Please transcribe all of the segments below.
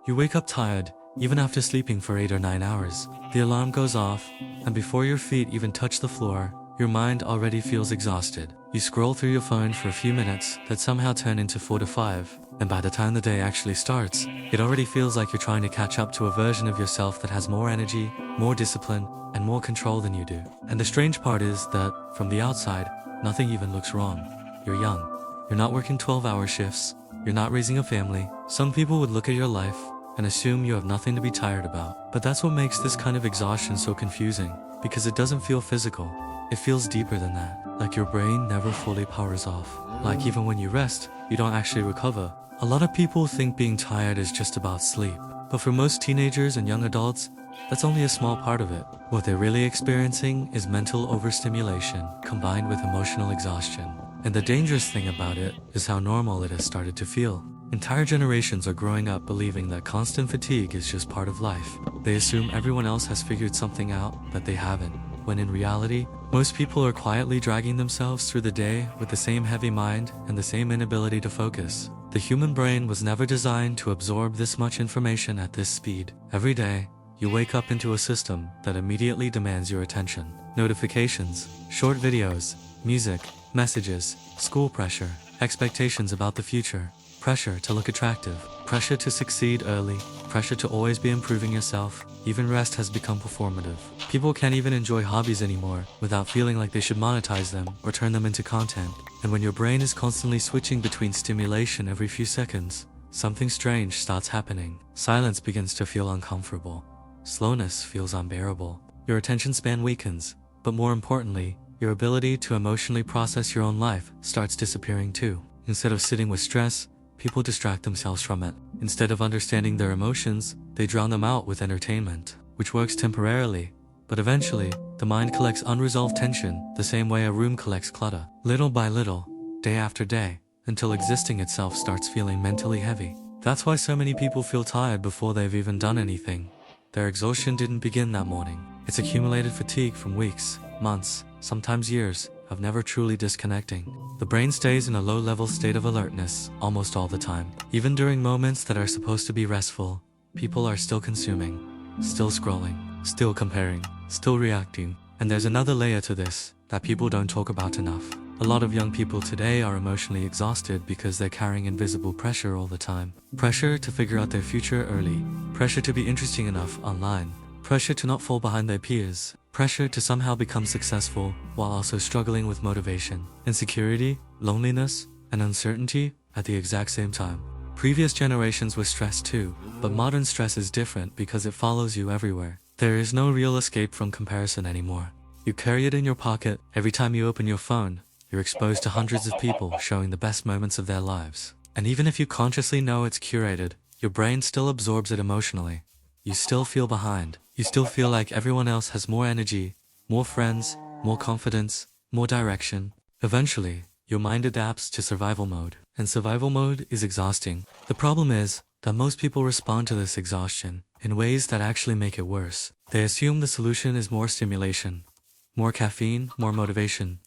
You wake up tired, even after sleeping for 8 or 9 hours. The alarm goes off, and before your feet even touch the floor, your mind already feels exhausted. You scroll through your phone for a few minutes that somehow turn into 4 to 5, and by the time the day actually starts, it already feels like you're trying to catch up to a version of yourself that has more energy, more discipline, and more control than you do. And the strange part is that, from the outside, nothing even looks wrong. You're young. You're not working 12-hour shifts. You're not raising a family. Some people would look at your life and assume you have nothing to be tired about. But that's what makes this kind of exhaustion so confusing, because it doesn't feel physical. It feels deeper than that, like your brain never fully powers off. Like even when you rest, you don't actually recover. A lot of people think being tired is just about sleep, but for most teenagers and young adults, that's only a small part of it. What they're really experiencing is mental overstimulation combined with emotional exhaustion. And the dangerous thing about it is how normal it has started to feel. Entire generations are growing up believing that constant fatigue is just part of life. They assume everyone else has figured something out that they haven't, when in reality, most people are quietly dragging themselves through the day with the same heavy mind and the same inability to focus. The human brain was never designed to absorb this much information at this speed. Every day, you wake up into a system that immediately demands your attention. Notifications, short videos, music, messages, school pressure, expectations about the future, pressure to look attractive, pressure to succeed early, pressure to always be improving yourself. Even rest has become performative. People can't even enjoy hobbies anymore without feeling like they should monetize them or turn them into content. And when your brain is constantly switching between stimulation every few seconds, something strange starts happening. Silence begins to feel uncomfortable. Slowness feels unbearable. Your attention span weakens, but more importantly, your ability to emotionally process your own life starts disappearing too. Instead of sitting with stress, people distract themselves from it. Instead of understanding their emotions, they drown them out with entertainment, which works temporarily, but eventually, the mind collects unresolved tension the same way a room collects clutter, little by little, day after day, until existing itself starts feeling mentally heavy. That's why so many people feel tired before they've even done anything. Their exhaustion didn't begin that morning. It's accumulated fatigue from weeks, months, sometimes years, of never truly disconnecting. The brain stays in a low-level state of alertness almost all the time. Even during moments that are supposed to be restful, people are still consuming, still scrolling, still comparing, still reacting. And there's another layer to this that people don't talk about enough. A lot of young people today are emotionally exhausted because they're carrying invisible pressure all the time. Pressure to figure out their future early, pressure to be interesting enough online, pressure to not fall behind their peers, pressure to somehow become successful while also struggling with motivation, insecurity, loneliness, and uncertainty at the exact same time. Previous generations were stressed too, but modern stress is different because it follows you everywhere. There is no real escape from comparison anymore. You carry it in your pocket. Every time you open your phone, you're exposed to hundreds of people showing the best moments of their lives. And even if you consciously know it's curated, your brain still absorbs it emotionally. You still feel behind. You still feel like everyone else has more energy, more friends, more confidence, more direction. Eventually, your mind adapts to survival mode, and survival mode is exhausting. The problem is that most people respond to this exhaustion in ways that actually make it worse. They assume the solution is more stimulation, more caffeine, more motivation,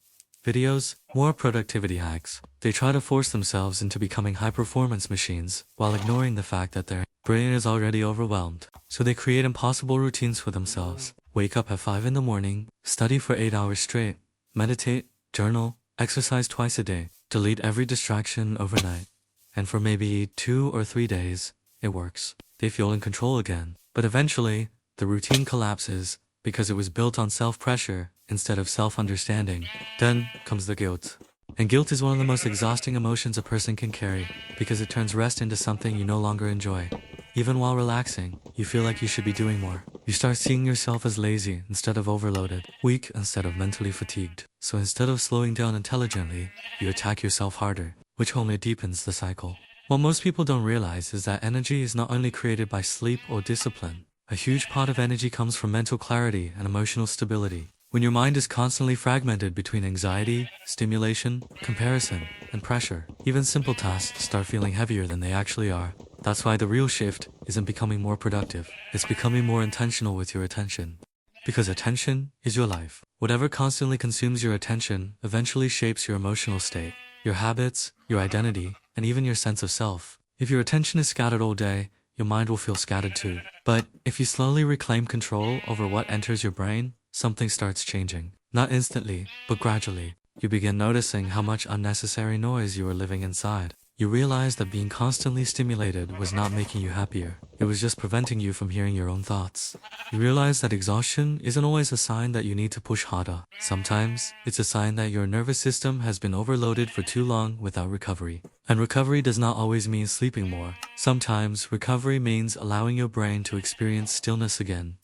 videos, more productivity hacks. They try to force themselves into becoming high-performance machines while ignoring the fact that their brain is already overwhelmed. So they create impossible routines for themselves. Wake up at 5 in the morning, study for 8 hours straight, meditate, journal, exercise twice a day, delete every distraction overnight. And for maybe 2 or 3 days, it works. They feel in control again. But eventually, the routine collapses because it was built on self-pressure instead of self-understanding. Then comes the guilt. And guilt is one of the most exhausting emotions a person can carry because it turns rest into something you no longer enjoy. Even while relaxing, you feel like you should be doing more. You start seeing yourself as lazy instead of overloaded, weak instead of mentally fatigued. So instead of slowing down intelligently, you attack yourself harder, which only deepens the cycle. What most people don't realize is that energy is not only created by sleep or discipline. A huge part of energy comes from mental clarity and emotional stability. When your mind is constantly fragmented between anxiety, stimulation, comparison, and pressure, even simple tasks start feeling heavier than they actually are. That's why the real shift isn't becoming more productive, it's becoming more intentional with your attention. Because attention is your life. Whatever constantly consumes your attention eventually shapes your emotional state, your habits, your identity, and even your sense of self. If your attention is scattered all day, your mind will feel scattered too. But if you slowly reclaim control over what enters your brain, something starts changing. Not instantly, but gradually. You begin noticing how much unnecessary noise you were living inside. You realize that being constantly stimulated was not making you happier. It was just preventing you from hearing your own thoughts. You realize that exhaustion isn't always a sign that you need to push harder. Sometimes, it's a sign that your nervous system has been overloaded for too long without recovery. And recovery does not always mean sleeping more. Sometimes, recovery means allowing your brain to experience stillness again.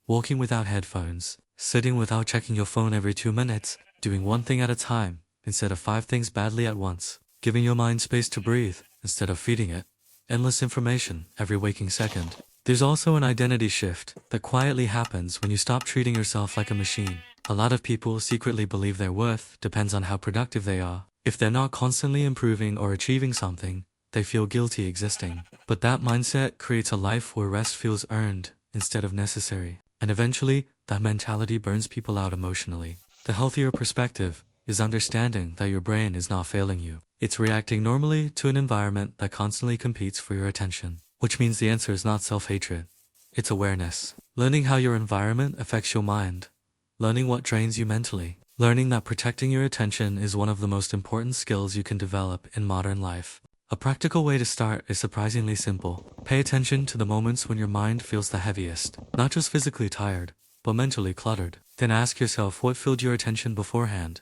Walking without headphones, sitting without checking your phone every 2 minutes, doing one thing at a time instead of 5 things badly at once. Giving your mind space to breathe instead of feeding it endless information every waking second. There's also an identity shift that quietly happens when you stop treating yourself like a machine. A lot of people secretly believe their worth depends on how productive they are. If they're not constantly improving or achieving something, they feel guilty existing. But that mindset creates a life where rest feels earned instead of necessary. And eventually, that mentality burns people out emotionally. The healthier perspective is understanding that your brain is not failing you. It's reacting normally to an environment that constantly competes for your attention. Which means the answer is not self-hatred. It's awareness. Learning how your environment affects your mind. Learning what drains you mentally. Learning that protecting your attention is one of the most important skills you can develop in modern life. A practical way to start is surprisingly simple. Pay attention to the moments when your mind feels the heaviest. Not just physically tired, but mentally cluttered. Then ask yourself what filled your attention beforehand.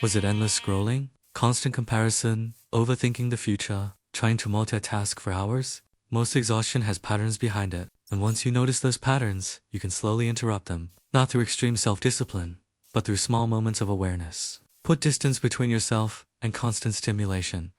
Was it endless scrolling? Constant comparison? Overthinking the future? Trying to multitask for hours? Most exhaustion has patterns behind it, and once you notice those patterns, you can slowly interrupt them. Not through extreme self-discipline, but through small moments of awareness. Put distance between yourself and constant stimulation.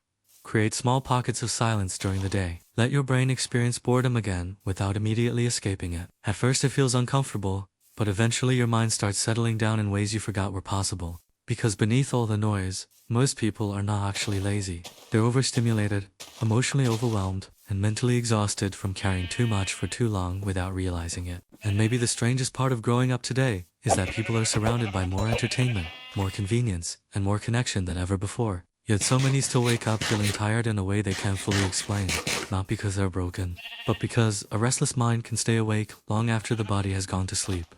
Create small pockets of silence during the day. Let your brain experience boredom again without immediately escaping it. At first it feels uncomfortable, but eventually your mind starts settling down in ways you forgot were possible. Because beneath all the noise, most people are not actually lazy. They're overstimulated, emotionally overwhelmed, and mentally exhausted from carrying too much for too long without realizing it. And maybe the strangest part of growing up today is that people are surrounded by more entertainment, more convenience, and more connection than ever before. Yet so many still wake up feeling tired in a way they can't fully explain. Not because they're broken, but because a restless mind can stay awake long after the body has gone to sleep.